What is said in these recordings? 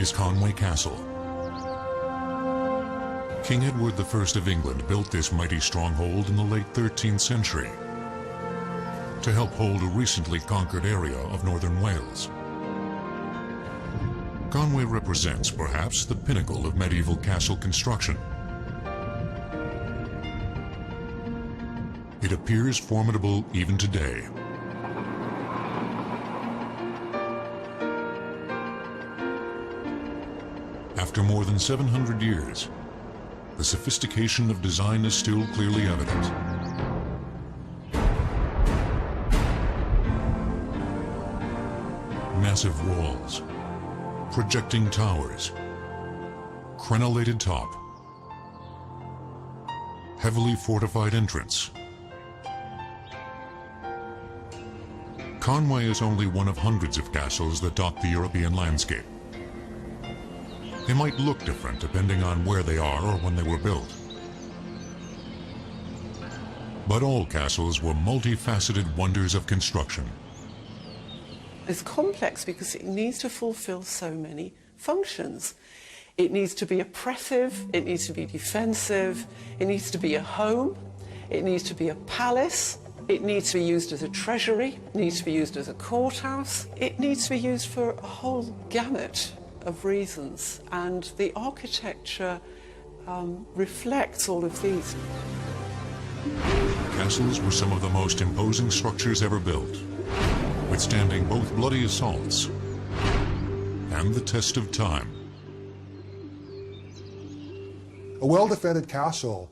is Conway Castle. King Edward I of England built this mighty stronghold in the late 13th century to help hold a recently conquered area of northern Wales. Conway represents perhaps the pinnacle of medieval castle construction. It appears formidable even today. After more than 700 years, the sophistication of design is still clearly evident. Massive walls, projecting towers, crenellated top, heavily fortified entrance. Conway is only one of hundreds of castles that dot the European landscape. They might look different depending on where they are or when they were built. But all castles were multifaceted wonders of construction. It's complex because it needs to fulfill so many functions. It needs to be oppressive, it needs to be defensive, it needs to be a home, it needs to be a palace, it needs to be used as a treasury, it needs to be used as a courthouse, it needs to be used for a whole gamut of reasons, and the architecture reflects all of these. Castles were some of the most imposing structures ever built, withstanding both bloody assaults and the test of time. A well-defended castle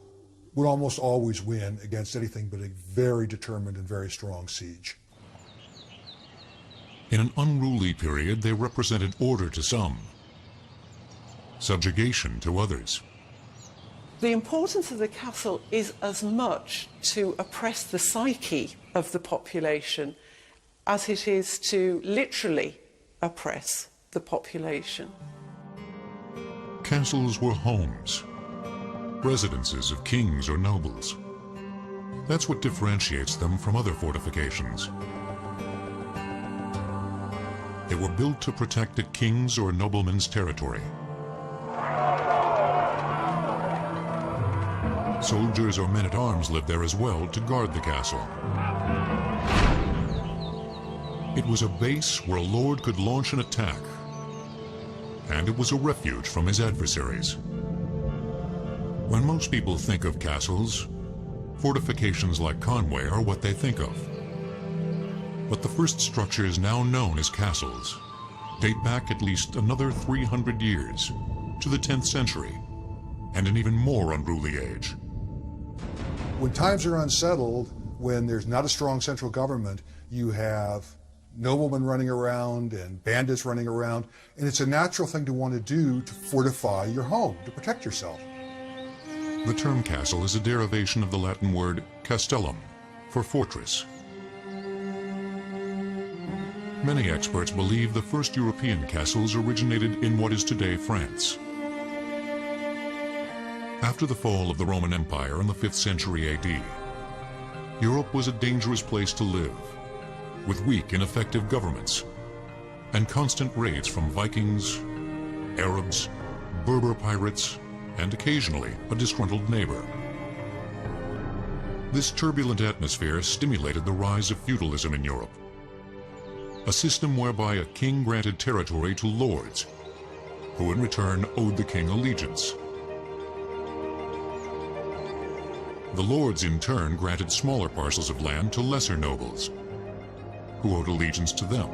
would almost always win against anything but a very determined and very strong siege. In an unruly period, they represented order to some, subjugation to others. The importance of the castle is as much to oppress the psyche of the population as it is to literally oppress the population. Castles were homes, residences of kings or nobles. That's what differentiates them from other fortifications. They were built to protect a king's or nobleman's territory. Soldiers or men-at-arms lived there as well to guard the castle. It was a base where a lord could launch an attack, and it was a refuge from his adversaries. When most people think of castles, fortifications like Conway are what they think of. But the first structures now known as castles date back at least another 300 years to the 10th century and an even more unruly age. When times are unsettled, when there's not a strong central government, you have noblemen running around and bandits running around, and it's a natural thing to want to do to fortify your home, to protect yourself. The term castle is a derivation of the Latin word castellum, for fortress. Many experts believe the first European castles originated in what is today France. After the fall of the Roman Empire in the 5th century AD, Europe was a dangerous place to live, with weak, ineffective governments and constant raids from Vikings, Arabs, Berber pirates, and occasionally a disgruntled neighbor. This turbulent atmosphere stimulated the rise of feudalism in Europe, a system whereby a king granted territory to lords, who in return owed the king allegiance. The lords in turn granted smaller parcels of land to lesser nobles, who owed allegiance to them.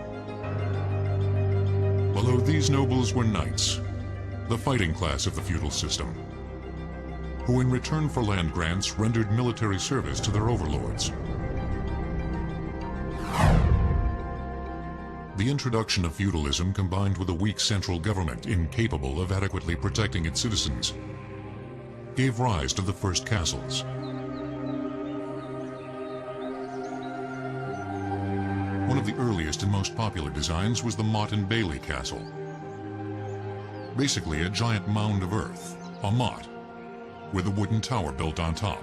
Although these nobles were knights, the fighting class of the feudal system, who in return for land grants rendered military service to their overlords. The introduction of feudalism combined with a weak central government incapable of adequately protecting its citizens gave rise to the first castles. One of the earliest and most popular designs was the Motte and Bailey Castle. Basically a giant mound of earth, a motte, with a wooden tower built on top.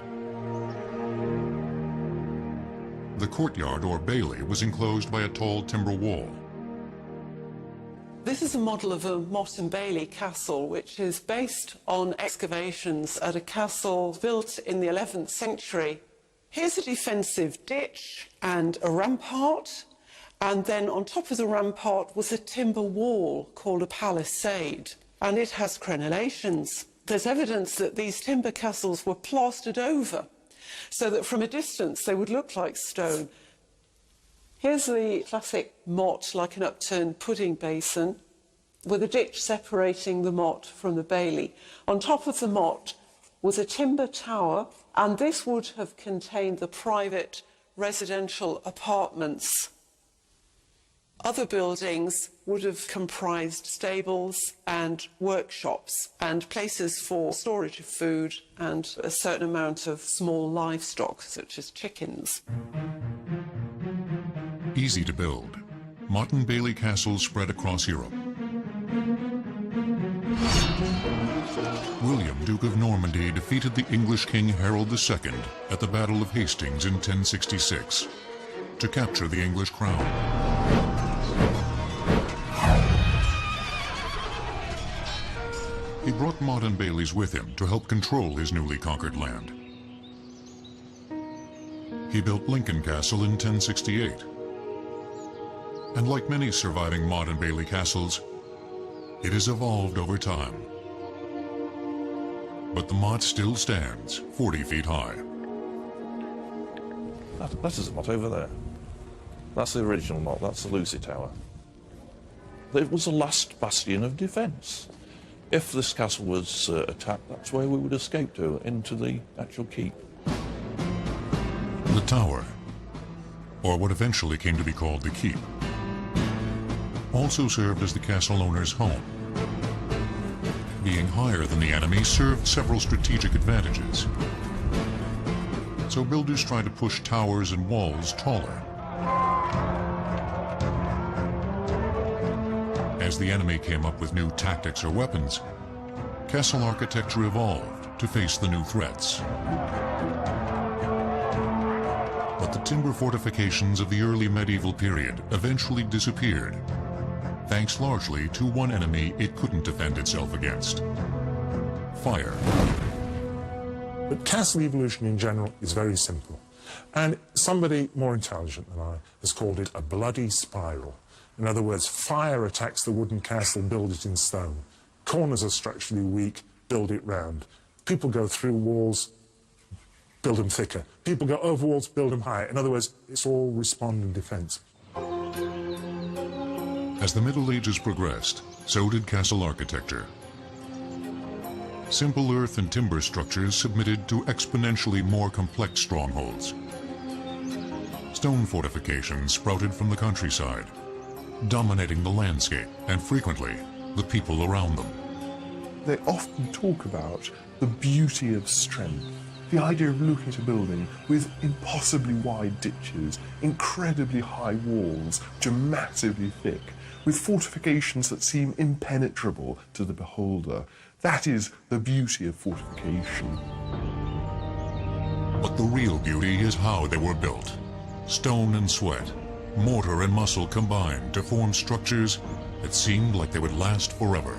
The courtyard or bailey was enclosed by a tall timber wall. This is a model of a Motte and Bailey castle, which is based on excavations at a castle built in the 11th century. Here's a defensive ditch and a rampart, and then on top of the rampart was a timber wall called a palisade, and it has crenellations. There's evidence that these timber castles were plastered over, so that from a distance they would look like stone. Here's the classic motte, like an upturned pudding basin, with a ditch separating the motte from the bailey. On top of the motte was a timber tower, and this would have contained the private residential apartments. Other buildings would have comprised stables and workshops and places for storage of food and a certain amount of small livestock, such as chickens. Easy to build, Motte and Bailey castles spread across Europe. William, Duke of Normandy, defeated the English King Harold II at the Battle of Hastings in 1066 to capture the English crown. He brought Motte and Bailey's with him to help control his newly conquered land. He built Lincoln Castle in 1068. And like many surviving Motte and Bailey castles, it has evolved over time. But the motte still stands 40 feet high. That is a motte over there. That's the original motte, that's the Lucy Tower. It was the last bastion of defence. If this castle was attacked, that's where we would escape to, into the actual keep. The tower, or what eventually came to be called the keep, also served as the castle owner's home. Being higher than the enemy served several strategic advantages. So builders tried to push towers and walls taller. As the enemy came up with new tactics or weapons, castle architecture evolved to face the new threats. But the timber fortifications of the early medieval period eventually disappeared, thanks largely to one enemy it couldn't defend itself against: fire. But castle evolution in general is very simple. And somebody more intelligent than I has called it a bloody spiral. In other words, fire attacks the wooden castle, build it in stone. Corners are structurally weak, build it round. People go through walls, build them thicker. People go over walls, build them higher. In other words, it's all respond and defence. As the Middle Ages progressed, so did castle architecture. Simple earth and timber structures submitted to exponentially more complex strongholds. Stone fortifications sprouted from the countryside, dominating the landscape and frequently the people around them. They often talk about the beauty of strength, the idea of looking at a building with impossibly wide ditches, incredibly high walls, which are massively thick, with fortifications that seem impenetrable to the beholder. That is the beauty of fortification. But the real beauty is how they were built. Stone and sweat, mortar and muscle combined to form structures that seemed like they would last forever.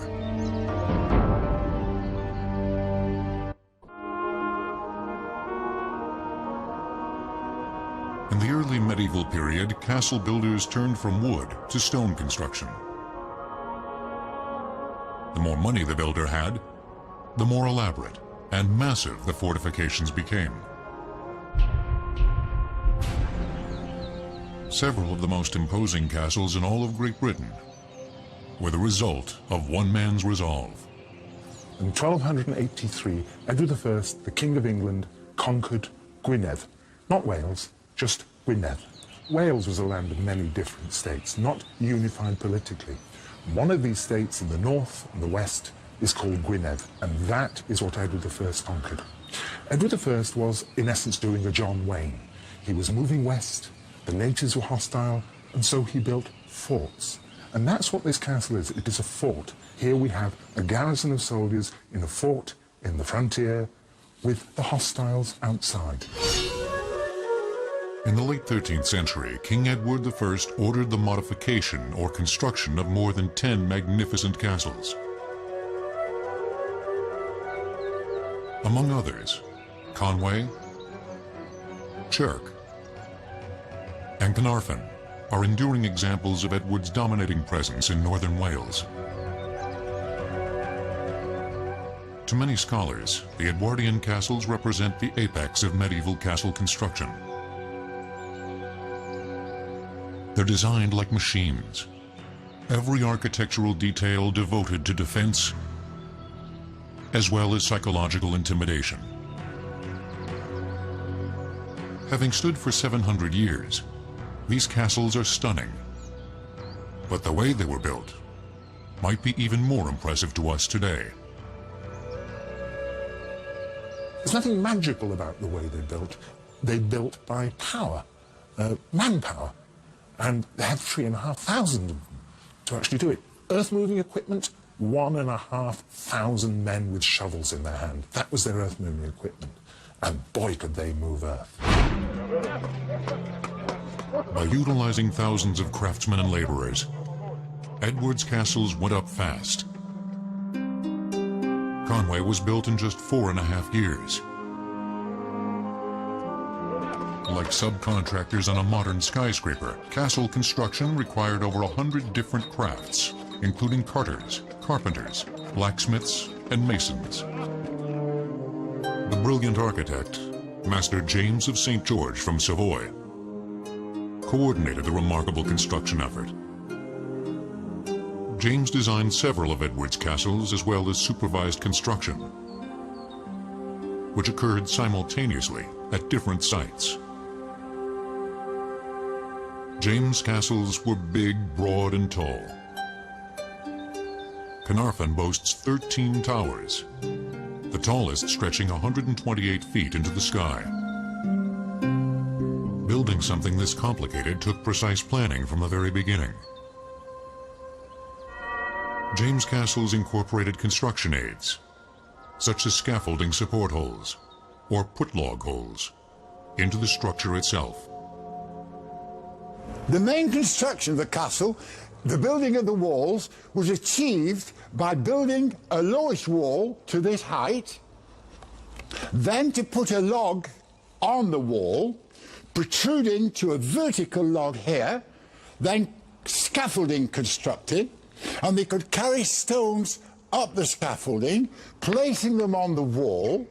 In the early medieval period, castle builders turned from wood to stone construction. The more money the builder had, the more elaborate and massive the fortifications became. Several of the most imposing castles in all of Great Britain were the result of one man's resolve. In 1283, Edward I, the King of England, conquered Gwynedd. Not Wales, just Gwynedd. Wales was a land of many different states, not unified politically. One of these states in the north and the west is called Gwynedd, and that is what Edward I conquered. Edward I was, in essence, doing a John Wayne. He was moving west, the natives were hostile, and so he built forts. And that's what this castle is. It is a fort. Here we have a garrison of soldiers in a fort in the frontier with the hostiles outside. In the late 13th century, King Edward I ordered the modification or construction of more than 10 magnificent castles. Among others, Conway, Chirk, and Carnarvon are enduring examples of Edward's dominating presence in northern Wales. To many scholars, the Edwardian castles represent the apex of medieval castle construction. They're designed like machines, every architectural detail devoted to defense, as well as psychological intimidation. Having stood for 700 years, these castles are stunning. But the way they were built might be even more impressive to us today. There's nothing magical about the way they built. They built by power, manpower. And they had 3,500 of them to actually do it. Earth-moving equipment, 1,500 men with shovels in their hand. That was their earth-moving equipment. And boy, could they move earth. By utilizing thousands of craftsmen and laborers, Edward's castles went up fast. Conway was built in just 4.5 years. Like subcontractors on a modern skyscraper, castle construction required over 100 different crafts, including carters, carpenters, blacksmiths, and masons. The brilliant architect, Master James of St. George from Savoy, coordinated the remarkable construction effort. James designed several of Edward's castles as well as supervised construction, which occurred simultaneously at different sites. James' castles were big, broad, and tall. Carnarvon boasts 13 towers, the tallest stretching 128 feet into the sky. Building something this complicated took precise planning from the very beginning. James' castles incorporated construction aids, such as scaffolding support holes or put-log holes, into the structure itself. The main construction of the castle, the building of the walls, was achieved by building a lowish wall to this height, then to put a log on the wall, protruding to a vertical log here, then scaffolding constructed, and they could carry stones up the scaffolding, placing them on the wall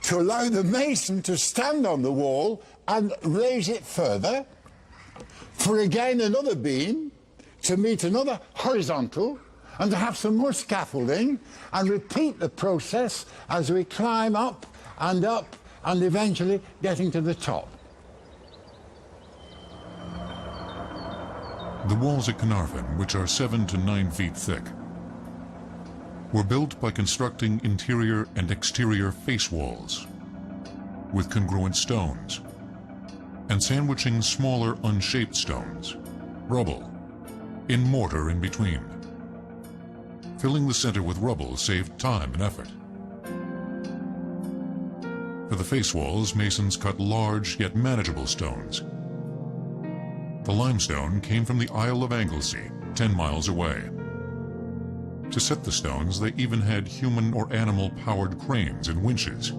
to allow the mason to stand on the wall and raise it further, for again another beam to meet another horizontal, and to have some more scaffolding, and repeat the process as we climb up, and eventually getting to the top. The walls at Carnarvon, which are 7 to 9 feet thick, were built by constructing interior and exterior face walls with congruent stones and sandwiching smaller unshaped stones, rubble, in mortar in between. Filling the center with rubble saved time and effort. For the face walls, masons cut large yet manageable stones. The limestone came from the Isle of Anglesey, 10 miles away. To set the stones, they even had human or animal-powered cranes and winches.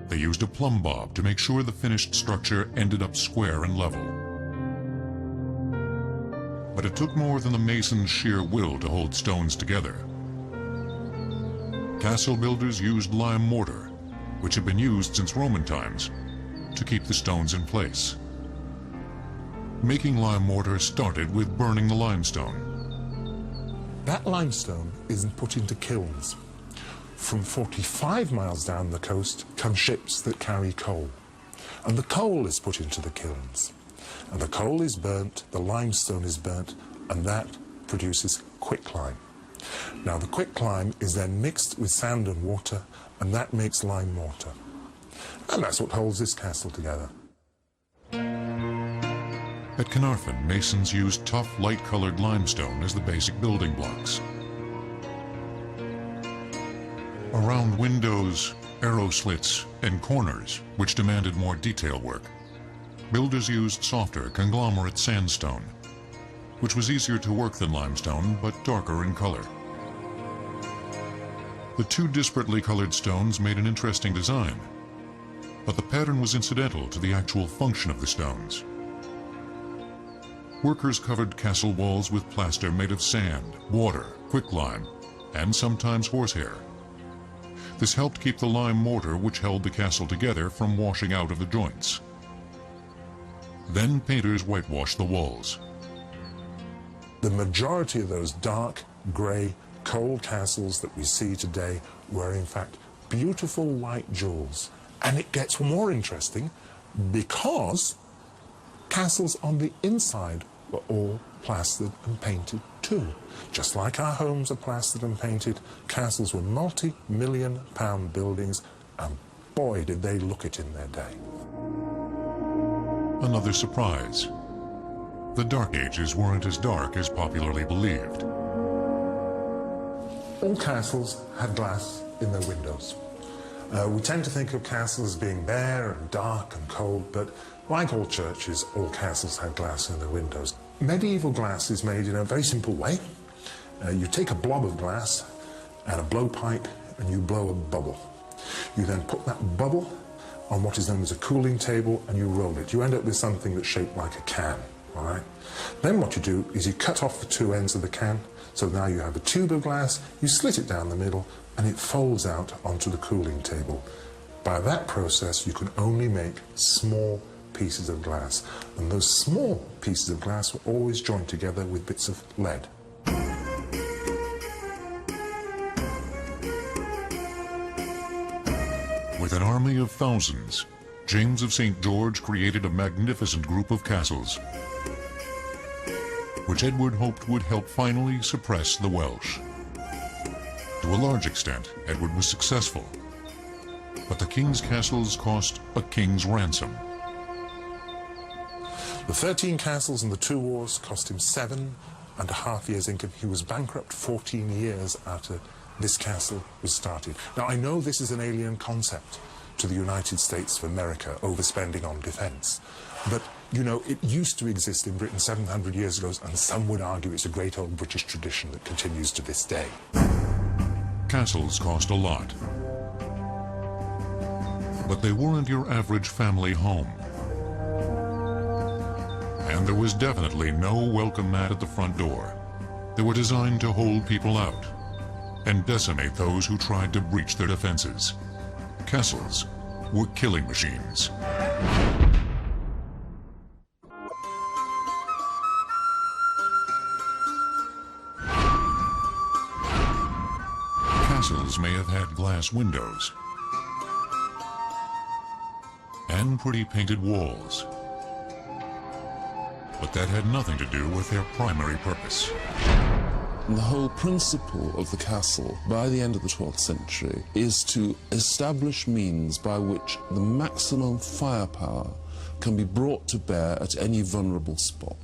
They used a plumb bob to make sure the finished structure ended up square and level. But it took more than the mason's sheer will to hold stones together. Castle builders used lime mortar, which had been used since Roman times, to keep the stones in place. Making lime mortar started with burning the limestone. That limestone is put into kilns. From 45 miles down the coast come ships that carry coal. And the coal is put into the kilns. And the coal is burnt, the limestone is burnt, and that produces quicklime. Now the quicklime is then mixed with sand and water, and that makes lime mortar. And that's what holds this castle together. At Carnarvon, masons used tough, light-colored limestone as the basic building blocks. Around windows, arrow slits, and corners, which demanded more detail work. Builders used softer conglomerate sandstone, which was easier to work than limestone, but darker in color. The two disparately colored stones made an interesting design, but the pattern was incidental to the actual function of the stones. Workers covered castle walls with plaster made of sand, water, quicklime, and sometimes horsehair. This helped keep the lime mortar which held the castle together from washing out of the joints. Then painters whitewashed the walls. The majority of those dark, grey, cold castles that we see today were in fact beautiful white jewels. And it gets more interesting because castles on the inside were all plastered and painted too. Just like our homes are plastered and painted, castles were multi-million-pound buildings, and boy did they look it in their day. Another surprise. The Dark Ages weren't as dark as popularly believed. All castles had glass in their windows. We tend to think of castles as being bare and dark and cold, but like all churches, all castles had glass in their windows. Medieval glass is made in a very simple way. You take a blob of glass and a blowpipe and you blow a bubble. You then put that bubble on what is known as a cooling table and you roll it. You end up with something that's shaped like a can, all right? Then what you do is you cut off the two ends of the can, so now you have a tube of glass, you slit it down the middle, and it folds out onto the cooling table. By that process, you can only make small pieces of glass, and those small pieces of glass were always joined together with bits of lead. With an army of thousands, James of St. George created a magnificent group of castles, which Edward hoped would help finally suppress the Welsh. To a large extent, Edward was successful, but the king's castles cost a king's ransom. The 13 castles and the 2 wars cost him 7.5 years' income. He was bankrupt 14 years after this castle was started. Now, I know this is an alien concept to the United States of America, overspending on defense. But, you know, it used to exist in Britain 700 years ago, and some would argue it's a great old British tradition that continues to this day. Castles cost a lot, but they weren't your average family home. And there was definitely no welcome mat at the front door. They were designed to hold people out and decimate those who tried to breach their defenses. Castles were killing machines. Castles may have had glass windows and pretty painted walls, but that had nothing to do with their primary purpose. The whole principle of the castle, by the end of the 12th century, is to establish means by which the maximum firepower can be brought to bear at any vulnerable spot.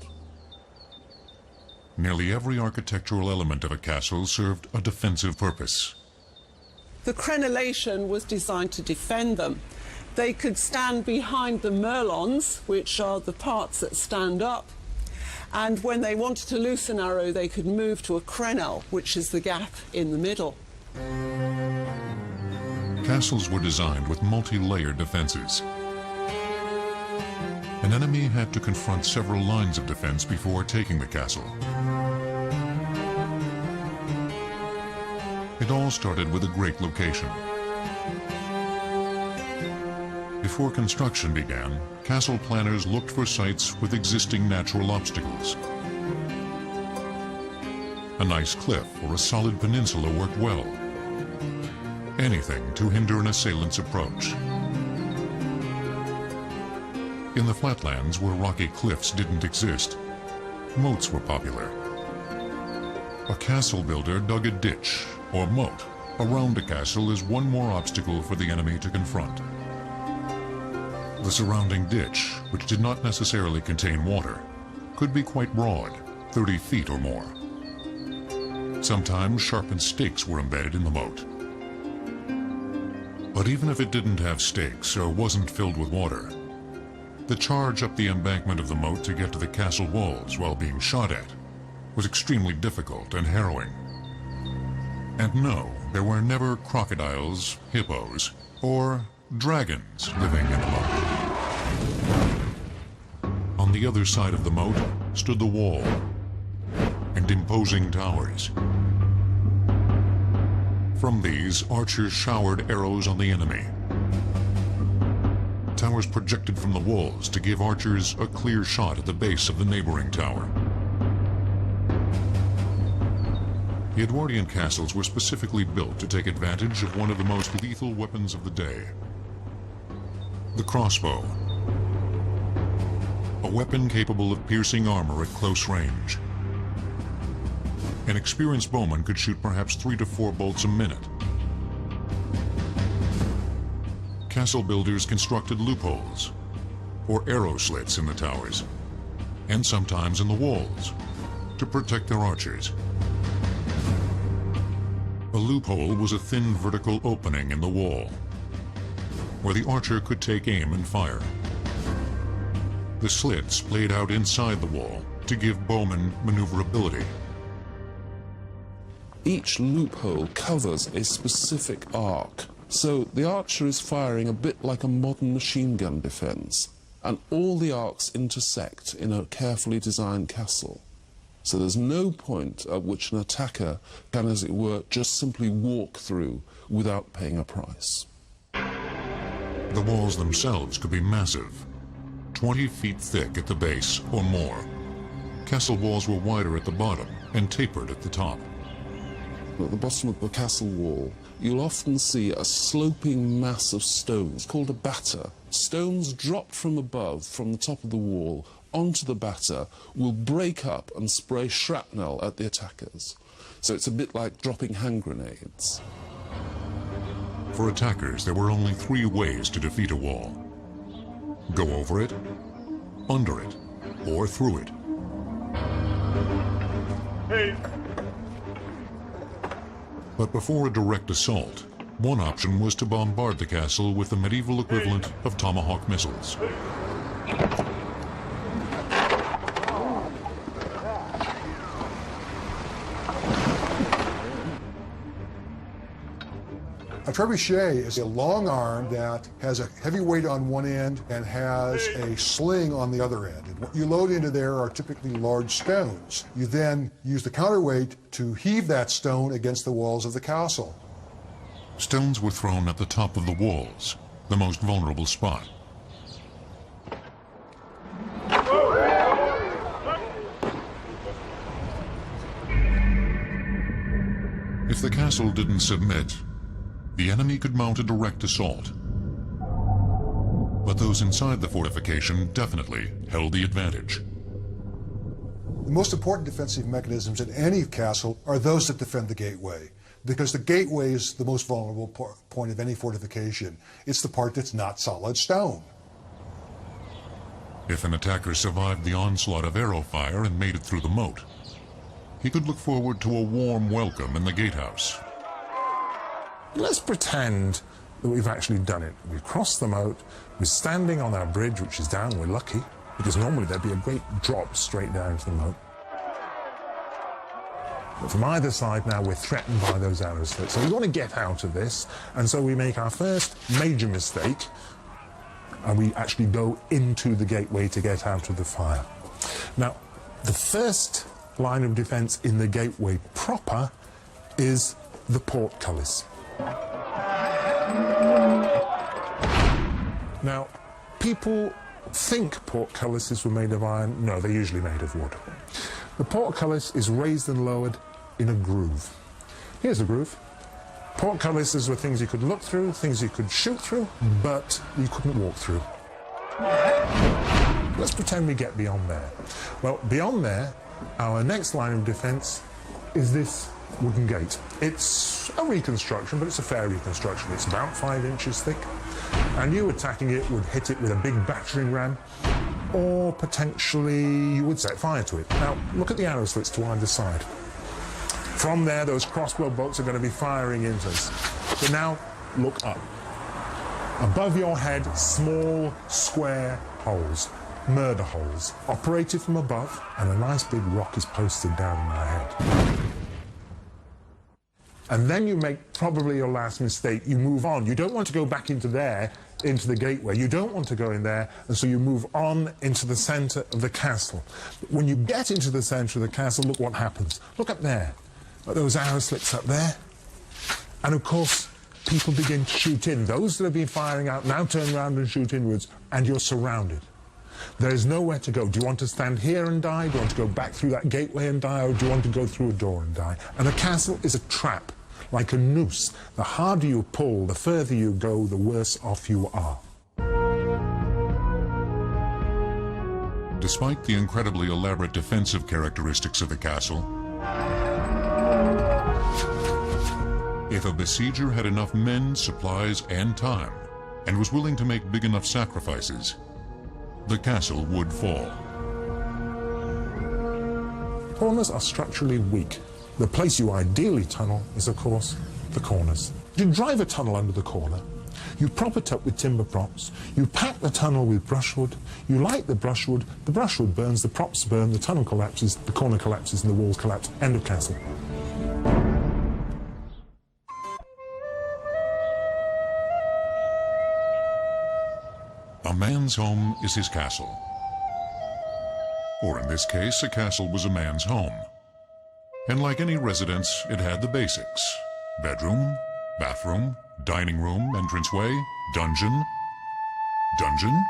Nearly every architectural element of a castle served a defensive purpose. The crenellation was designed to defend them. They could stand behind the merlons, which are the parts that stand up, and when they wanted to loose an arrow, they could move to a crenelle, which is the gap in the middle. Castles were designed with multi-layered defenses. An enemy had to confront several lines of defense before taking the castle. It all started with a great location. Before construction began, castle planners looked for sites with existing natural obstacles. A nice cliff or a solid peninsula worked well. Anything to hinder an assailant's approach. In the flatlands where rocky cliffs didn't exist, moats were popular. A castle builder dug a ditch or moat around a castle as one more obstacle for the enemy to confront. The surrounding ditch, which did not necessarily contain water, could be quite broad, 30 feet or more. Sometimes sharpened stakes were embedded in the moat. But even if it didn't have stakes or wasn't filled with water, the charge up the embankment of the moat to get to the castle walls while being shot at was extremely difficult and harrowing. And no, there were never crocodiles, hippos, or dragons living in the moat. On the other side of the moat stood the wall and imposing towers. From these, archers showered arrows on the enemy. Towers projected from the walls to give archers a clear shot at the base of the neighboring tower. The Edwardian castles were specifically built to take advantage of one of the most lethal weapons of the day, the crossbow. A weapon capable of piercing armor at close range. An experienced bowman could shoot perhaps 3 to 4 bolts a minute. Castle builders constructed loopholes, or arrow slits in the towers, and sometimes in the walls, to protect their archers. A loophole was a thin vertical opening in the wall, where the archer could take aim and fire. The slits played out inside the wall to give bowmen maneuverability. Each loophole covers a specific arc, so the archer is firing a bit like a modern machine gun defense, and all the arcs intersect in a carefully designed castle. So there's no point at which an attacker can, as it were, just simply walk through without paying a price. The walls themselves could be massive, 20 feet thick at the base or more. Castle walls were wider at the bottom and tapered at the top. At the bottom of the castle wall, you'll often see a sloping mass of stones called a batter. Stones dropped from above, from the top of the wall, onto the batter will break up and spray shrapnel at the attackers. So it's a bit like dropping hand grenades. For attackers, there were only 3 ways to defeat a wall. Go over it, under it, or through it. But before a direct assault, one option was to bombard the castle with the medieval equivalent of Tomahawk missiles. A trebuchet is a long arm that has a heavy weight on one end and has a sling on the other end. And what you load into there are typically large stones. You then use the counterweight to heave that stone against the walls of the castle. Stones were thrown at the top of the walls, the most vulnerable spot. If the castle didn't submit, the enemy could mount a direct assault. But those inside the fortification definitely held the advantage. The most important defensive mechanisms in any castle are those that defend the gateway, because the gateway is the most vulnerable point of any fortification. It's the part that's not solid stone. If an attacker survived the onslaught of arrow fire and made it through the moat, he could look forward to a warm welcome in the gatehouse. Let's pretend that we've actually done it. We've crossed the moat, we're standing on our bridge, which is down, we're lucky, because normally there'd be a great drop straight down into the moat. But from either side now, we're threatened by those arrow slits. So we want to get out of this, and so we make our first major mistake, and we actually go into the gateway to get out of the fire. Now, the first line of defense in the gateway proper is the portcullis. Now, people think portcullises were made of iron. No, they're usually made of wood. The portcullis is raised and lowered in a groove. Here's the groove. Portcullises were things you could look through, things you could shoot through, but you couldn't walk through. Let's pretend we get beyond there. Well, beyond there, our next line of defense is this wooden gate. It's a reconstruction, but it's a fair reconstruction. It's about 5 inches thick, and you attacking it would hit it with a big battering ram, or potentially you would set fire to it. Now, look at the arrow slits to either side. From there, those crossbow bolts are going to be firing into us. But now, look up. Above your head, small, square holes, murder holes, operated from above, and a nice big rock is posted down on our head. And then you make probably your last mistake. You move on. You don't want to go back into there, into the gateway. You don't want to go in there, and so you move on into the centre of the castle. But when you get into the centre of the castle, look what happens. Look up there. Look, those arrow slits up there. And of course, people begin to shoot in. Those that have been firing out now turn around and shoot inwards, and you're surrounded. There is nowhere to go. Do you want to stand here and die? Do you want to go back through that gateway and die? Or do you want to go through a door and die? And a castle is a trap, like a noose. The harder you pull, the further you go, the worse off you are. Despite the incredibly elaborate defensive characteristics of the castle, if a besieger had enough men, supplies, and time, and was willing to make big enough sacrifices, the castle would fall. Corners are structurally weak. The place you ideally tunnel is, of course, the corners. You drive a tunnel under the corner, you prop it up with timber props, you pack the tunnel with brushwood, you light the brushwood burns, the props burn, the tunnel collapses, the corner collapses, and the walls collapse. End of castle. A man's home is his castle. Or in this case, a castle was a man's home. And like any residence, it had the basics: bedroom, bathroom, dining room, entranceway, dungeon. Dungeon?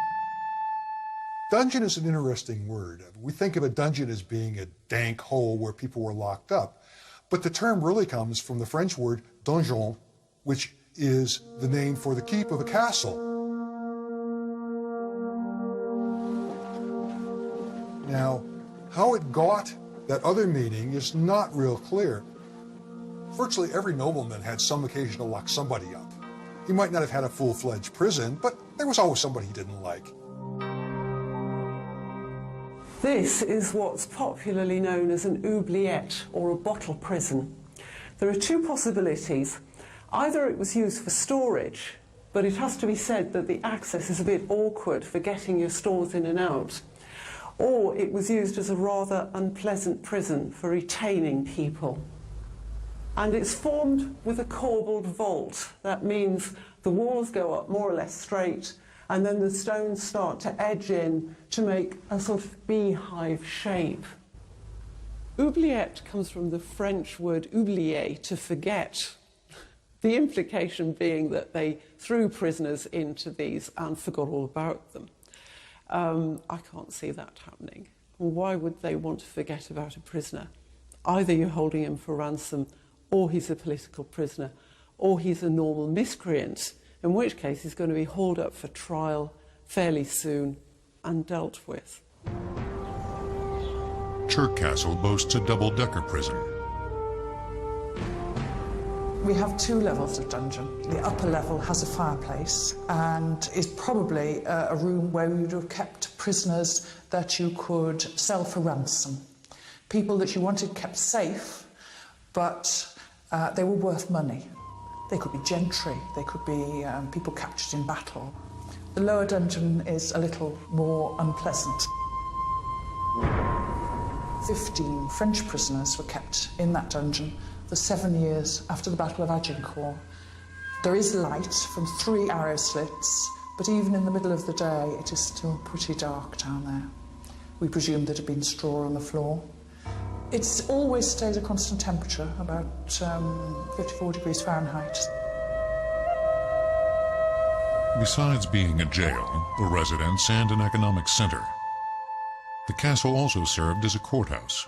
Dungeon is an interesting word. We think of a dungeon as being a dank hole where people were locked up. But the term really comes from the French word donjon, which is the name for the keep of a castle. Now, how it got that other meaning is not real clear. Virtually every nobleman had some occasion to lock somebody up. He might not have had a full-fledged prison, but there was always somebody he didn't like. This is what's popularly known as an oubliette, or a bottle prison. There are two possibilities. Either it was used for storage, but it has to be said that the access is a bit awkward for getting your stores in and out. Or it was used as a rather unpleasant prison for retaining people. And it's formed with a corbelled vault. That means the walls go up more or less straight, and then the stones start to edge in to make a sort of beehive shape. Oubliette comes from the French word oublier, to forget. The implication being that they threw prisoners into these and forgot all about them. I can't see that happening. Why would they want to forget about a prisoner? Either you're holding him for ransom, or he's a political prisoner, or he's a normal miscreant, in which case he's going to be hauled up for trial fairly soon and dealt with. Chirk Castle boasts a double-decker prison. We have two levels of dungeon. The upper level has a fireplace and is probably a room where you would have kept prisoners that you could sell for ransom. People that you wanted kept safe, but they were worth money. They could be gentry, they could be people captured in battle. The lower dungeon is a little more unpleasant. 15 French prisoners were kept in that dungeon for 7 years after the Battle of Agincourt. There is light from 3 arrow slits, but even in the middle of the day, it is still pretty dark down there. We presume there had been straw on the floor. It's always stayed a constant temperature, about 54 degrees Fahrenheit. Besides being a jail, a residence, and an economic center, the castle also served as a courthouse.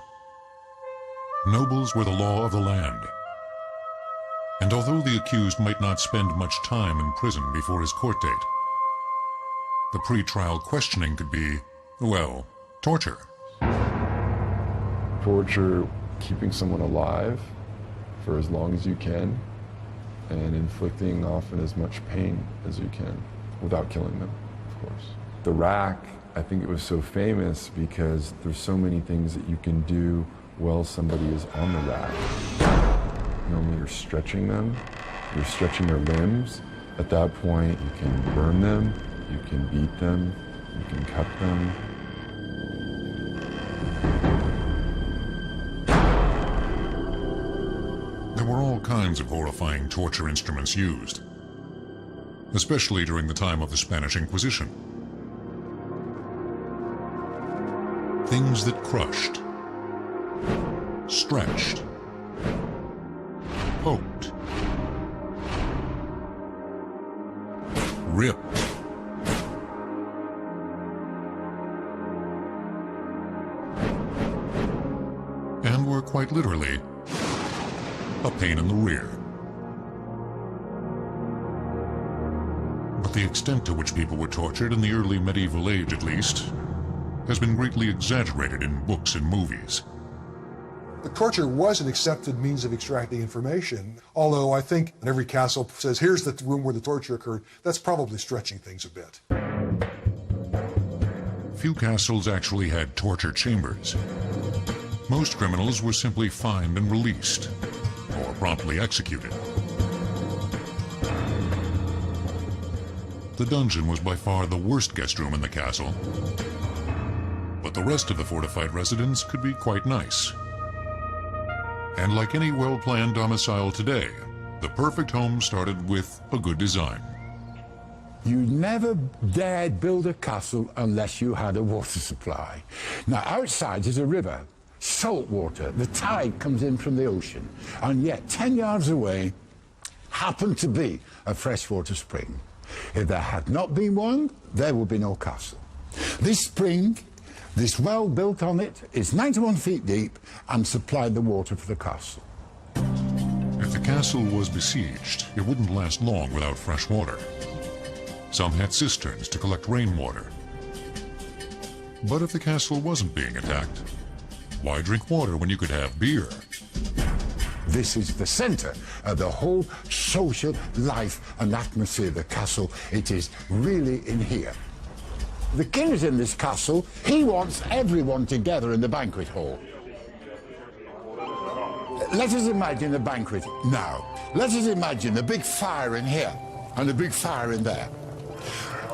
Nobles were the law of the land. And although the accused might not spend much time in prison before his court date, the pre-trial questioning could be, well, torture. Torture, keeping someone alive for as long as you can, and inflicting often as much pain as you can, without killing them, of course. The rack, I think it was so famous because there's so many things that you can do while somebody is on the rack. Normally you're stretching them, you're stretching their limbs, At that point, you can burn them, you can beat them, you can cut them. There were all kinds of horrifying torture instruments used, especially during the time of the Spanish Inquisition. Things that crushed, stretched, poked, ripped, and were quite literally a pain in the rear. But the extent to which people were tortured in the early medieval age, at least, has been greatly exaggerated in books and movies. The torture was an accepted means of extracting information, although I think when every castle says, here's the room where the torture occurred, that's probably stretching things a bit. Few castles actually had torture chambers. Most criminals were simply fined and released, or promptly executed. The dungeon was by far the worst guest room in the castle, but the rest of the fortified residence could be quite nice. And like any well-planned domicile today, the perfect home started with a good design. You never dared build a castle unless you had a water supply. Now, outside is a river, salt water. The tide comes in from the ocean. And yet, 10 yards away, happened to be a freshwater spring. If there had not been one, there would be no castle. This spring, this well built on it, is 91 feet deep and supplied the water for the castle. If the castle was besieged, it wouldn't last long without fresh water. Some had cisterns to collect rainwater. But if the castle wasn't being attacked, why drink water when you could have beer? This is the center of the whole social life and atmosphere of the castle. It is really in here. The king is in this castle. He wants everyone together in the banquet hall. Let us imagine a banquet now. Let us imagine a big fire in here and a big fire in there.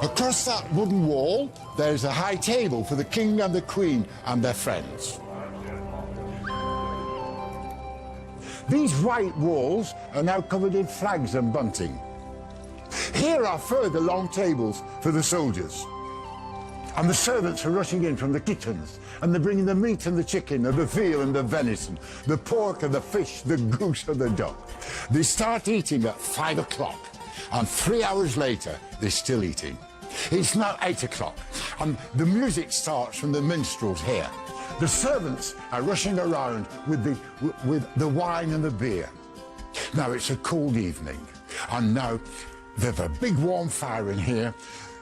Across that wooden wall, there's a high table for the king and the queen and their friends. These white walls are now covered in flags and bunting. Here are further long tables for the soldiers. And the servants are rushing in from the kitchens, and they're bringing the meat and the chicken, and the veal and the venison, the pork and the fish, the goose and the duck. They start eating at 5 o'clock, and 3 hours later, they're still eating. It's now 8 o'clock, and the music starts from the minstrels here. The servants are rushing around with the wine and the beer. Now it's a cold evening, and now there's a big warm fire in here.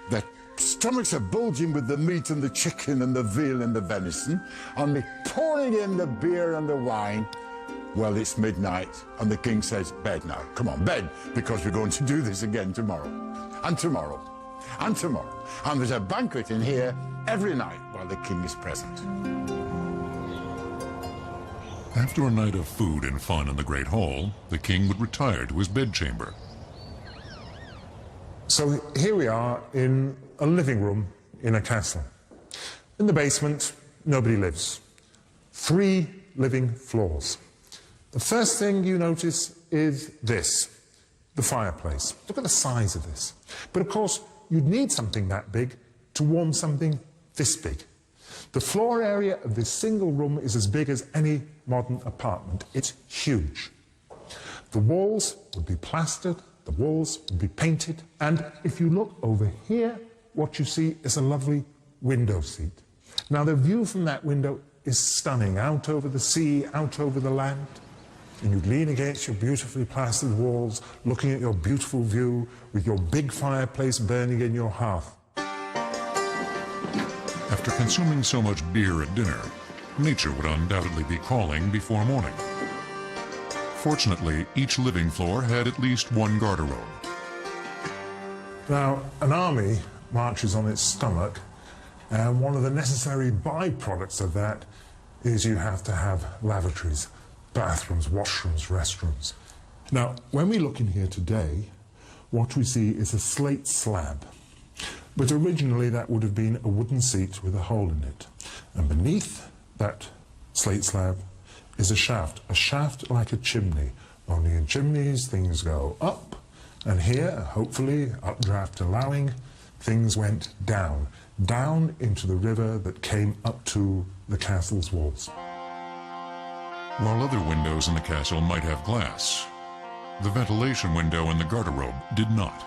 Their stomachs are bulging with the meat and the chicken and the veal and the venison, and they're pouring in the beer and the wine. Well, it's midnight, and the king says, bed now. Come on, bed, because we're going to do this again tomorrow, and tomorrow, and tomorrow. And there's a banquet in here every night while the king is present. After a night of food and fun in the Great Hall, the king would retire to his bedchamber. So here we are in a living room in a castle. In the basement, nobody lives. 3 living floors. The first thing you notice is this, the fireplace. Look at the size of this. But of course, you'd need something that big to warm something this big. The floor area of this single room is as big as any modern apartment. It's huge. The walls would be plastered, the walls would be painted, and if you look over here, what you see is a lovely window seat. Now, the view from that window is stunning, out over the sea, out over the land. And you lean against your beautifully plastered walls, looking at your beautiful view with your big fireplace burning in your hearth. After consuming so much beer at dinner, nature would undoubtedly be calling before morning. Fortunately, each living floor had at least one garderobe. Now, an army marches on its stomach, and one of the necessary byproducts of that is you have to have lavatories, bathrooms, washrooms, restrooms. Now, when we look in here today, what we see is a slate slab. But originally that would have been a wooden seat with a hole in it. And beneath that slate slab is a shaft like a chimney. Only in chimneys things go up, and here, hopefully, updraft allowing, things went down into the river that came up to the castle's walls. While other windows in the castle might have glass, the ventilation window in the garderobe did not.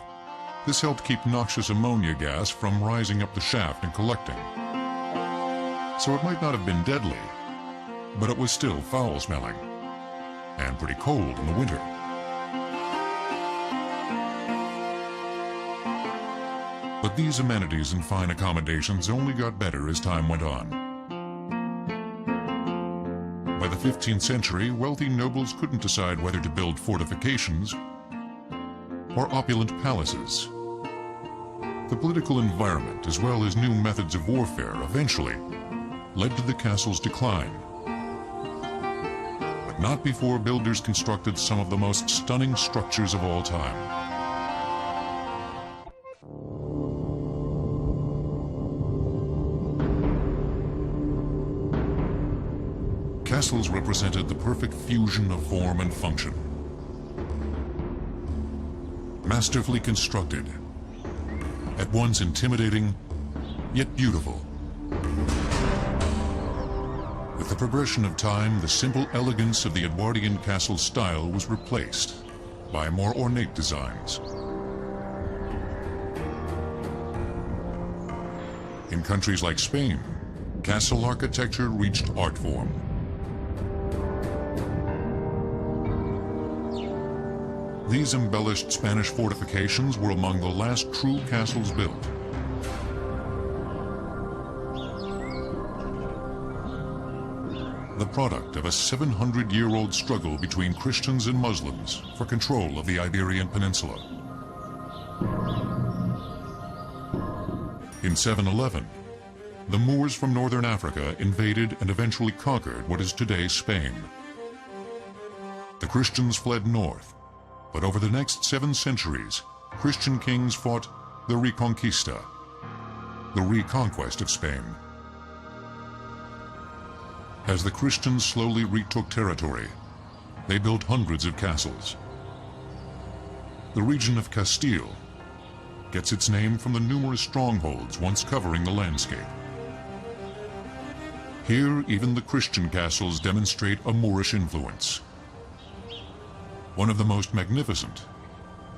This helped keep noxious ammonia gas from rising up the shaft and collecting. So it might not have been deadly, but it was still foul-smelling and pretty cold in the winter. But these amenities and fine accommodations only got better as time went on. By the 15th century, wealthy nobles couldn't decide whether to build fortifications or opulent palaces. The political environment, as well as new methods of warfare, eventually led to the castle's decline. But not before builders constructed some of the most stunning structures of all time. Castles represented the perfect fusion of form and function. Masterfully constructed, at once intimidating, yet beautiful. With the progression of time, the simple elegance of the Edwardian castle style was replaced by more ornate designs. In countries like Spain, castle architecture reached art form. These embellished Spanish fortifications were among the last true castles built. The product of a 700-year-old struggle between Christians and Muslims for control of the Iberian Peninsula. In 711, the Moors from northern Africa invaded and eventually conquered what is today Spain. The Christians fled north. But over the next 7 centuries, Christian kings fought the Reconquista, the reconquest of Spain. As the Christians slowly retook territory, they built hundreds of castles. The region of Castile gets its name from the numerous strongholds once covering the landscape. Here, even the Christian castles demonstrate a Moorish influence. One of the most magnificent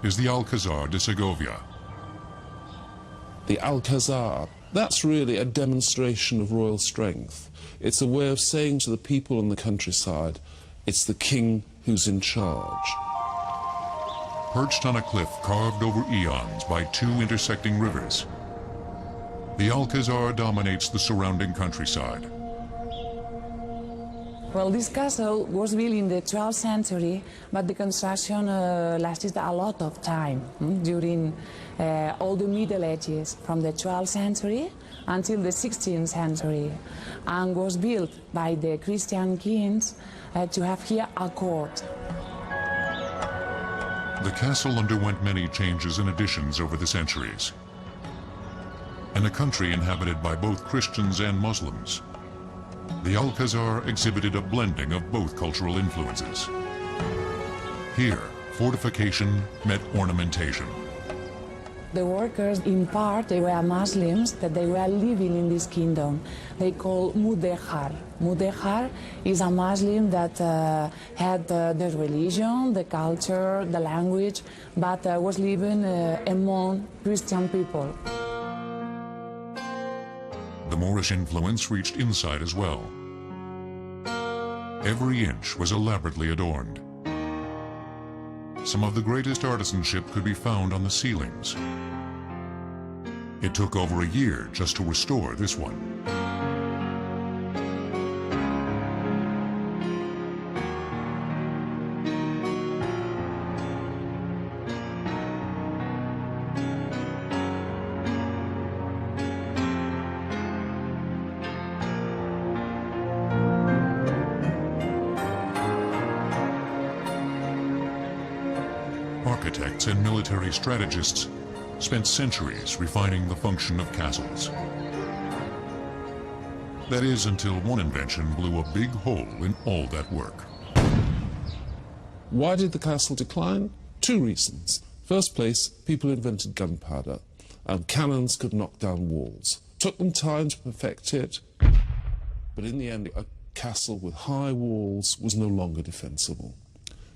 is the Alcazar de Segovia. The Alcazar, that's really a demonstration of royal strength. It's a way of saying to the people in the countryside, it's the king who's in charge. Perched on a cliff carved over eons by 2 intersecting rivers, the Alcazar dominates the surrounding countryside. Well, this castle was built in the 12th century, but the construction lasted a lot of time during all the Middle Ages, from the 12th century until the 16th century, and was built by the Christian kings to have here a court. The castle underwent many changes and additions over the centuries. In a country inhabited by both Christians and Muslims, the Alcazar exhibited a blending of both cultural influences. Here, fortification met ornamentation. The workers, in part, they were Muslims, that they were living in this kingdom. They call Mudéjar. Mudéjar is a Muslim that had the religion, the culture, the language, but was living among Christian people. The Moorish influence reached inside as well. Every inch was elaborately adorned. Some of the greatest artisanship could be found on the ceilings. It took over a year just to restore this one. Architect architects and military strategists spent centuries refining the function of castles. That is, until one invention blew a big hole in all that work. Why did the castle decline? Two reasons. First place, people invented gunpowder, and cannons could knock down walls. Took them time to perfect it, but in the end, a castle with high walls was no longer defensible.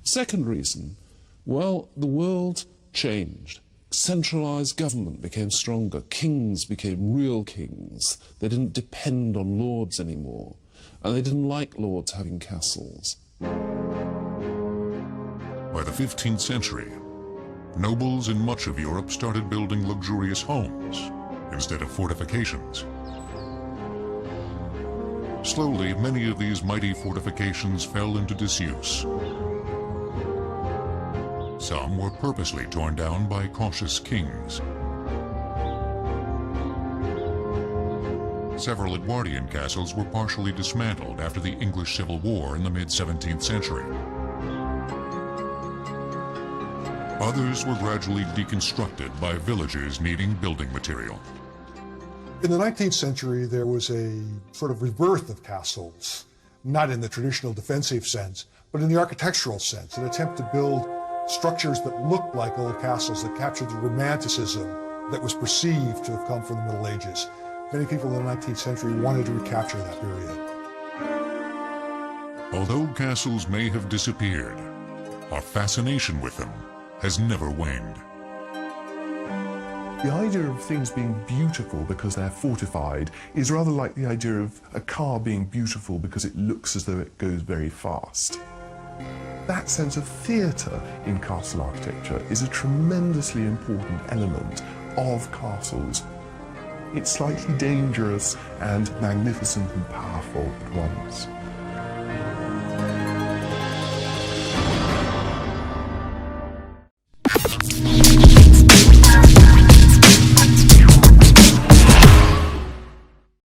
Second reason, well, the world changed. Centralized government became stronger. Kings became real kings. They didn't depend on lords anymore, and they didn't like lords having castles. By the 15th century, nobles in much of Europe started building luxurious homes instead of fortifications. Slowly, many of these mighty fortifications fell into disuse. Some were purposely torn down by cautious kings. Several Edwardian castles were partially dismantled after the English Civil War in the mid-17th century. Others were gradually deconstructed by villagers needing building material. In the 19th century, there was a sort of rebirth of castles, not in the traditional defensive sense, but in the architectural sense, an attempt to build structures that looked like old castles, that captured the romanticism that was perceived to have come from the Middle Ages. Many people in the 19th century wanted to recapture that period. Although castles may have disappeared, our fascination with them has never waned. The idea of things being beautiful because they're fortified is rather like the idea of a car being beautiful because it looks as though it goes very fast. That sense of theatre in castle architecture is a tremendously important element of castles. It's slightly dangerous and magnificent and powerful at once.